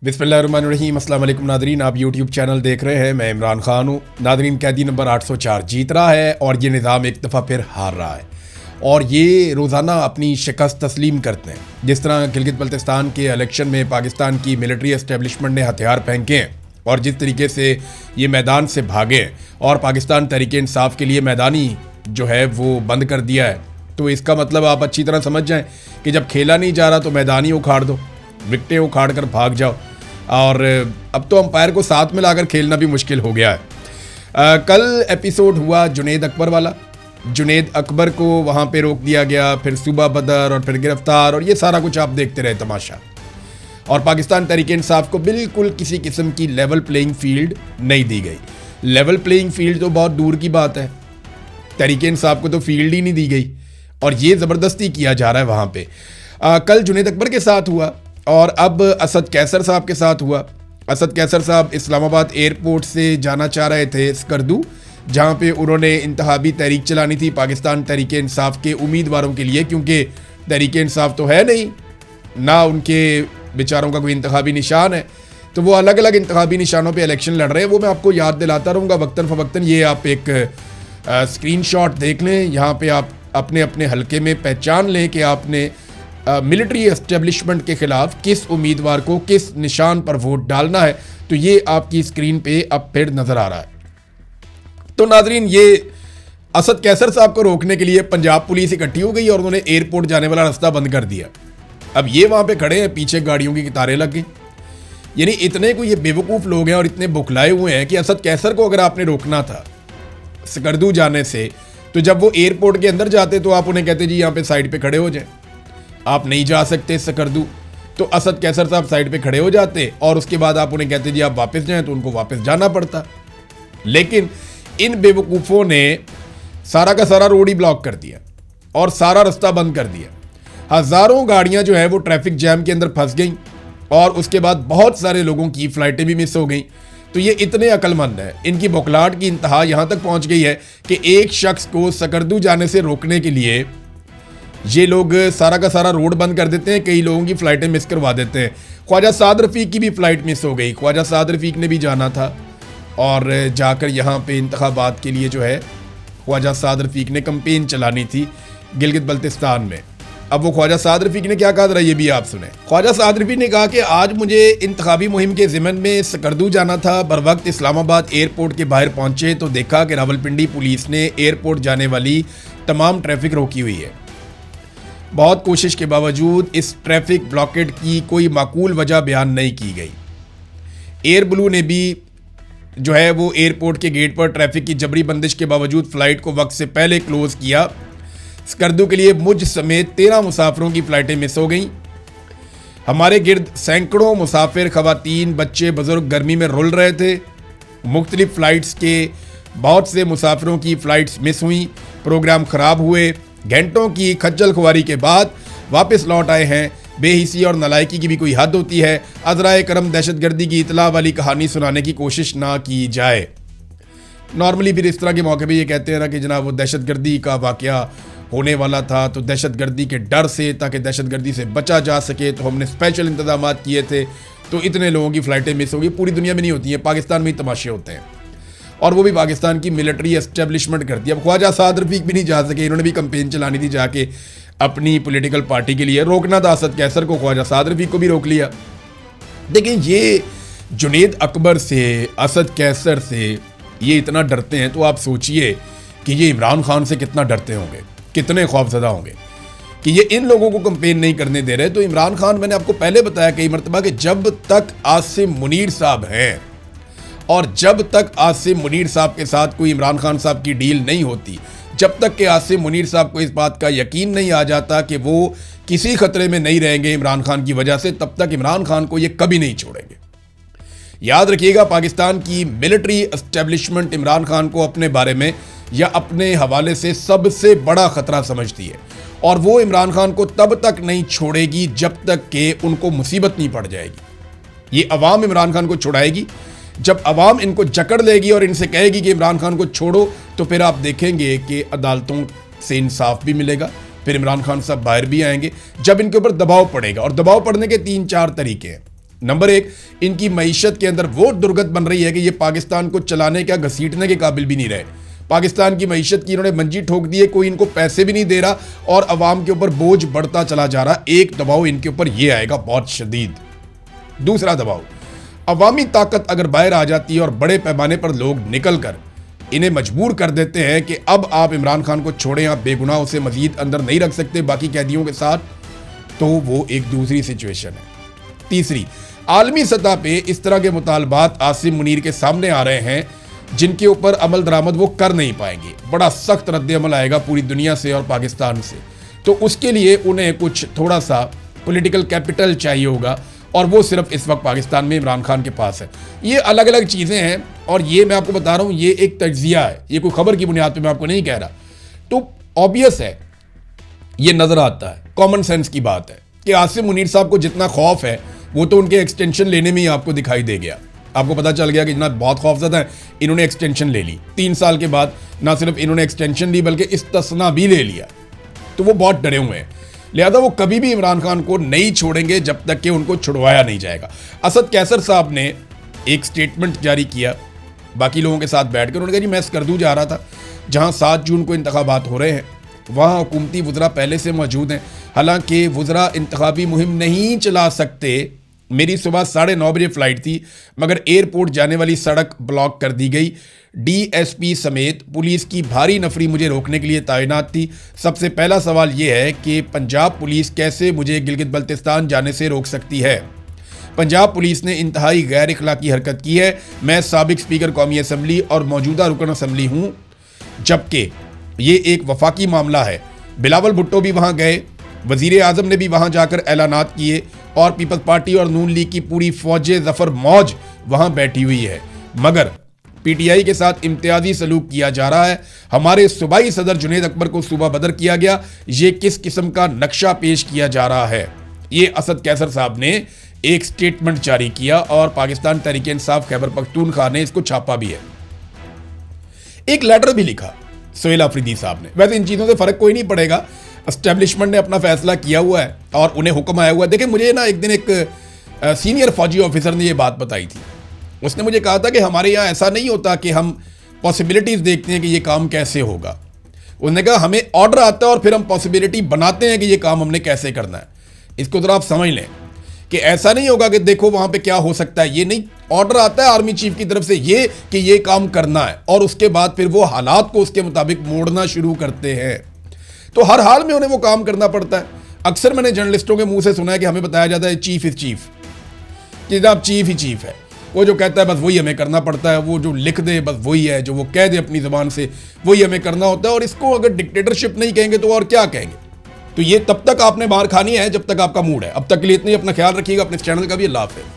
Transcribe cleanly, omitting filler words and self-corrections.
बिस्मिल्लाहिर्रहमानिर्रहीम। अस्सलाम वालेकुम नादरीन, आप यूट्यूब चैनल देख रहे हैं। मैं इमरान खान हूँ। नादरीन, कैदी नंबर 804 जीत रहा है और ये निज़ाम एक दफ़ा फिर हार रहा है और ये रोज़ाना अपनी शिकस्त तस्लीम करते हैं। जिस तरह गिलगित बल्तिस्तान के इलेक्शन में पाकिस्तान की मिलिट्री एस्टेब्लिशमेंट ने हथियार फेंके हैं और जिस तरीके से ये मैदान से भागे और पाकिस्तान तहरीक इंसाफ के लिए मैदानी जो है वो बंद कर दिया है, तो इसका मतलब आप अच्छी तरह समझ जाएं कि जब खेला नहीं जा रहा तो मैदान ही उखाड़ दो, विकटें उखाड़ कर भाग जाओ। और अब तो अंपायर को साथ में लाकर खेलना भी मुश्किल हो गया है। कल एपिसोड हुआ जुनेद अकबर वाला। जुनेद अकबर को वहाँ पे रोक दिया गया, फिर सूबा बदर और फिर गिरफ्तार, और ये सारा कुछ आप देखते रहे तमाशा। और पाकिस्तान तहरीक इंसाफ को बिल्कुल किसी किस्म की लेवल प्लेइंग फील्ड नहीं दी गई। लेवल प्लेइंग फील्ड तो बहुत दूर की बात है, तहरीक इंसाफ को तो फील्ड ही नहीं दी गई और ये ज़बरदस्ती किया जा रहा है वहाँ पे। कल जुनेद अकबर के साथ हुआ और अब असद कैसर साहब के साथ हुआ। असद कैसर साहब इस्लामाबाद एयरपोर्ट से जाना चाह रहे थे स्कर्दू, जहाँ पे उन्होंने इंतखाबी तहरीक चलानी थी पाकिस्तान तहरीक इंसाफ के उम्मीदवारों के लिए, क्योंकि तहरीक इंसाफ तो है नहीं ना, उनके बेचारों का कोई इंतखाबी निशान है, तो वो अलग अलग इंतखाबी निशानों पे इलेक्शन लड़ रहे हैं। वो मैं आपको याद दिलाता रहूँगा वक्तन फ़वक्तन। ये आप एक स्क्रीनशॉट देख लें, यहाँ पे आप अपने अपने हलके में पहचान लें कि आपने मिलिट्री एस्टेब्लिशमेंट के खिलाफ किस उम्मीदवार को किस निशान पर वोट डालना है। तो ये आपकी स्क्रीन पे अब फिर नजर आ रहा है। तो नाजरीन, ये असद कैसर साहब को रोकने के लिए पंजाब पुलिस इकट्ठी हो गई और उन्होंने एयरपोर्ट जाने वाला रास्ता बंद कर दिया। अब ये वहां पे खड़े हैं, पीछे गाड़ियों की कतारें लग गई। यानी इतने को ये बेवकूफ़ लोग हैं और इतने बुखलाए हुए हैं कि असद कैसर को अगर आपने रोकना था स्कर्दू जाने से, तो जब वो एयरपोर्ट के अंदर जाते तो आप उन्हें कहते जी यहाँ पे साइड पे खड़े हो जाए, आप नहीं जा सकते स्कर्दू। तो असद कैसर साहब साइड पे खड़े हो जाते और उसके बाद आप उन्हें कहते जी आप वापस जाएं, तो उनको वापस जाना पड़ता। लेकिन इन बेवकूफ़ों ने सारा का सारा रोड ही ब्लॉक कर दिया और सारा रास्ता बंद कर दिया। हज़ारों गाड़ियां जो है वो ट्रैफिक जैम के अंदर फंस गई और उसके बाद बहुत सारे लोगों की फ़्लाइटें भी मिस हो गई। तो ये इतने अक्लमंद हैं, इनकी बौखलाहट की इंतहा यहाँ तक पहुँच गई है कि एक शख्स को स्कर्दू जाने से रोकने के लिए ये लोग सारा का सारा रोड बंद कर देते हैं, कई लोगों की फ़्लाइटें मिस करवा देते हैं। ख्वाजा साद रफ़ीक की भी फ़्लाइट मिस हो गई। ख्वाजा साद रफ़ीक ने भी जाना था और जाकर यहाँ पे इंतखाबात के लिए जो है ख्वाजा साद रफ़ीक ने कैंपेन चलानी थी गिलगित बल्तिस्तान में। अब वो ख्वाजा साद रफ़ीक ने क्या कहा, ये भी आप सुने। ख्वाजा साद रफ़ीक ने कहा कि आज मुझे इंतखाबी मुहिम के ज़िमन में स्कर्दू जाना था। बर वक्त इस्लामाबाद एयरपोर्ट के बाहर पहुँचे तो देखा कि रावलपिंडी पुलिस ने एयरपोर्ट जाने वाली तमाम ट्रैफिक रोकी हुई है। बहुत कोशिश के बावजूद इस ट्रैफिक ब्लॉकेट की कोई माकूल वजह बयान नहीं की गई। एयर ब्लू ने भी जो है वो एयरपोर्ट के गेट पर ट्रैफिक की जबरी बंदिश के बावजूद फ़्लाइट को वक्त से पहले क्लोज़ किया। स्कर्दू के लिए मुझ समेत 13 मुसाफिरों की फ़्लाइटें मिस हो गईं। हमारे गिर्द सैकड़ों मुसाफिर, ख़वातीन, बच्चे, बुज़ुर्ग गर्मी में रुल रहे थे। मुख्तलिफ़ फ़्लाइट्स के बहुत से मुसाफिरों की फ़्लाइट्स मिस हुई, प्रोग्राम ख़राब हुए। घंटों की खज्जल खुआरी के बाद वापस लौट आए हैं। बेहिसी और नलायकी की भी कोई हद होती है। अज़राए करम दहशतगर्दी की इतला वाली कहानी सुनाने की कोशिश ना की जाए। नॉर्मली फिर इस तरह के मौके पे ये कहते हैं ना कि जनाब वो दहशतगर्दी का वाक़या होने वाला था, तो दहशतगर्दी के डर से, ताकि दहशतगर्दी से बचा जा सके, तो हमने स्पेशल इंतजाम किए थे, तो इतने लोगों की फ़्लाइटें मिस हो गई। पूरी दुनिया में नहीं होती हैं, पाकिस्तान में ही तमाशे होते हैं और वो भी पाकिस्तान की मिलिट्री एस्टेब्लिशमेंट करती है। अब ख्वाजा साद रफ़ीक भी नहीं जा सके, इन्होंने भी कैंपेन चलानी थी जाके अपनी पॉलिटिकल पार्टी के लिए। रोकना था असद कैसर को, ख्वाजा साद रफ़ीक को भी रोक लिया। लेकिन ये जुनेद अकबर से, असद कैसर से ये इतना डरते हैं, तो आप सोचिए कि ये इमरान खान से कितना डरते होंगे, कितने खौफज़दा होंगे कि ये इन लोगों को कैंपेन नहीं करने दे रहे। तो इमरान खान, मैंने आपको पहले बताया कई मरतबा कि जब तक आसिम मुनीर साहब हैं और जब तक आसिम मुनीर साहब के साथ कोई इमरान खान साहब की डील नहीं होती, जब तक कि आसिम मुनीर साहब को इस बात का यकीन नहीं आ जाता कि वो किसी खतरे में नहीं रहेंगे इमरान खान की वजह से, तब तक इमरान खान को ये कभी नहीं छोड़ेंगे। याद रखिएगा, पाकिस्तान की मिलिट्री एस्टेब्लिशमेंट इमरान खान को अपने बारे में या अपने हवाले से सबसे बड़ा ख़तरा समझती है और वो इमरान खान को तब तक नहीं छोड़ेगी जब तक कि उनको मुसीबत नहीं पड़ जाएगी। ये अवाम इमरान खान को छुड़ाएगी। जब अवाम इनको जकड़ लेगी और इनसे कहेगी कि इमरान खान को छोड़ो, तो फिर आप देखेंगे कि अदालतों से इंसाफ भी मिलेगा, फिर इमरान खान साहब बाहर भी आएंगे। जब इनके ऊपर दबाव पड़ेगा, और दबाव पड़ने के 3-4 तरीके हैं। नंबर एक, इनकी मईशत के अंदर वो दुर्गत बन रही है कि ये पाकिस्तान को चलाने क्या घसीटने के काबिल भी नहीं रहे। पाकिस्तान की मईशत की इन्होंने मंजी ठोक दी है, कोई इनको पैसे भी नहीं दे रहा और अवाम के ऊपर बोझ बढ़ता चला जा रहा। एक दबाव इनके ऊपर ये आएगा बहुत शदीद। दूसरा दबाव, अवामी ताकत अगर बाहर आ जाती है और बड़े पैमाने पर लोग निकल कर इन्हें मजबूर कर देते हैं कि अब आप इमरान खान को छोड़ें, आप बेगुनाह उसे मजीद अंदर नहीं रख सकते बाकी कैदियों के साथ, तो वो एक दूसरी सिचुएशन है। तीसरी, आलमी सतह पे इस तरह के मुतालबात आसिम मुनीर के सामने आ रहे हैं जिनके ऊपर अमल दरामद वो कर नहीं पाएंगे। बड़ा सख्त रद्द अमल आएगा पूरी दुनिया से और पाकिस्तान से, तो उसके लिए उन्हें कुछ थोड़ा सा पॉलिटिकल कैपिटल चाहिए होगा और वो सिर्फ इस वक्त पाकिस्तान में इमरान खान के पास है। ये अलग अलग चीज़ें हैं और ये मैं आपको बता रहा हूँ, ये एक तज्जिया है, ये कोई खबर की बुनियाद पे मैं आपको नहीं कह रहा। तो ऑब्वियस है, ये नज़र आता है, कॉमन सेंस की बात है कि आसिम मुनीर साहब को जितना खौफ है वो तो उनके एक्सटेंशन लेने में ही आपको दिखाई दे गया। आपको पता चल गया कि जना बहुत खौफजदा है, इन्होंने एक्सटेंशन ले ली। 3 साल के बाद ना सिर्फ इन्होंने एक्सटेंशन ली बल्कि इस्तिस्ना भी ले लिया, तो वो बहुत डरे हुए हैं। लिहाजा वो कभी भी इमरान खान को नहीं छोड़ेंगे जब तक कि उनको छुड़वाया नहीं जाएगा। असद कैसर साहब ने एक स्टेटमेंट जारी किया बाकी लोगों के साथ बैठकर, उन्होंने कहा जी मैं स्कर्दू जा रहा था जहां 7 जून को इंतखाबात हो रहे हैं, वहां हुकूमती वज़रा पहले से मौजूद हैं, हालांकि वज़रा इंतखाबी मुहिम नहीं चला सकते। मेरी सुबह 9:30 बजे फ़्लाइट थी मगर एयरपोर्ट जाने वाली सड़क ब्लॉक कर दी गई। DSP समेत पुलिस की भारी नफरी मुझे रोकने के लिए तैनात थी। सबसे पहला सवाल यह है कि पंजाब पुलिस कैसे मुझे गिलगित बल्तिस्तान जाने से रोक सकती है। पंजाब पुलिस ने इंतहाई गैर इखलाकी हरकत की है। मैं साबिक स्पीकर कौमी असम्बली और मौजूदा रुकन असम्बली हूँ, जबकि ये एक वफाकी मामला है। बिलावल भुट्टो भी वहाँ गए, वज़ीर आज़म ने भी वहाँ जाकर ऐलानात किए और पीपल्स पार्टी और नून लीग की पूरी फौज ज़फ़र मौज वहाँ बैठी हुई है, मगर PTI के साथ इम्तियाजी सलूक किया जा रहा है। हमारे सूबाई सदर जुनेद अकबर को सूबा बदर किया गया। ये किस किस्म का नक्शा पेश किया जा रहा है? ये असद कैसर साहब ने एक स्टेटमेंट जारी किया और पाकिस्तान तहरीक इंसाफ खैबर पख्तूनख्वा ने इसको छापा भी है। एक लेटर भी लिखा सोहेल अफरीदी साहब ने। वैसे इन चीज़ों से फ़र्क कोई नहीं पड़ेगा, एस्टेब्लिशमेंट ने अपना फैसला किया हुआ है और उन्हें हुक्म आया हुआ है। देखिए, मुझे ना एक दिन एक सीनियर फौजी ऑफिसर ने ये बात बताई थी। उसने मुझे कहा था कि हमारे यहाँ ऐसा नहीं होता कि हम पॉसिबिलिटीज़ देखते हैं कि ये काम कैसे होगा। उसने कहा हमें ऑर्डर आता है और फिर हम पॉसिबिलिटी बनाते हैं कि ये काम हमने कैसे करना है। इसको ज़रा आप समझ लें कि ऐसा नहीं होगा कि देखो वहाँ पे क्या हो सकता है, ये नहीं। ऑर्डर आता है आर्मी चीफ की तरफ से ये कि ये काम करना है और उसके बाद फिर वो हालात को उसके मुताबिक मोड़ना शुरू करते हैं। तो हर हाल में उन्हें वो काम करना पड़ता है। अक्सर मैंने जर्नलिस्टों के मुंह से सुना है कि हमें बताया जाता है चीफ इज़ चीफ, कि जनाब चीफ ही चीफ है, वो जो कहता है बस वही हमें करना पड़ता है, वो जो लिख दे बस वही है, जो वो कह दे अपनी ज़बान से वही हमें करना होता है। और इसको अगर डिक्टेटरशिप नहीं कहेंगे तो और क्या कहेंगे? तो ये तब तक आपने मार खानी है जब तक आपका मूड है। अब तक के लिए इतनी, अपना ख्याल रखिएगा, अपने चैनल का भी। अल्लाह हाफ़िज़।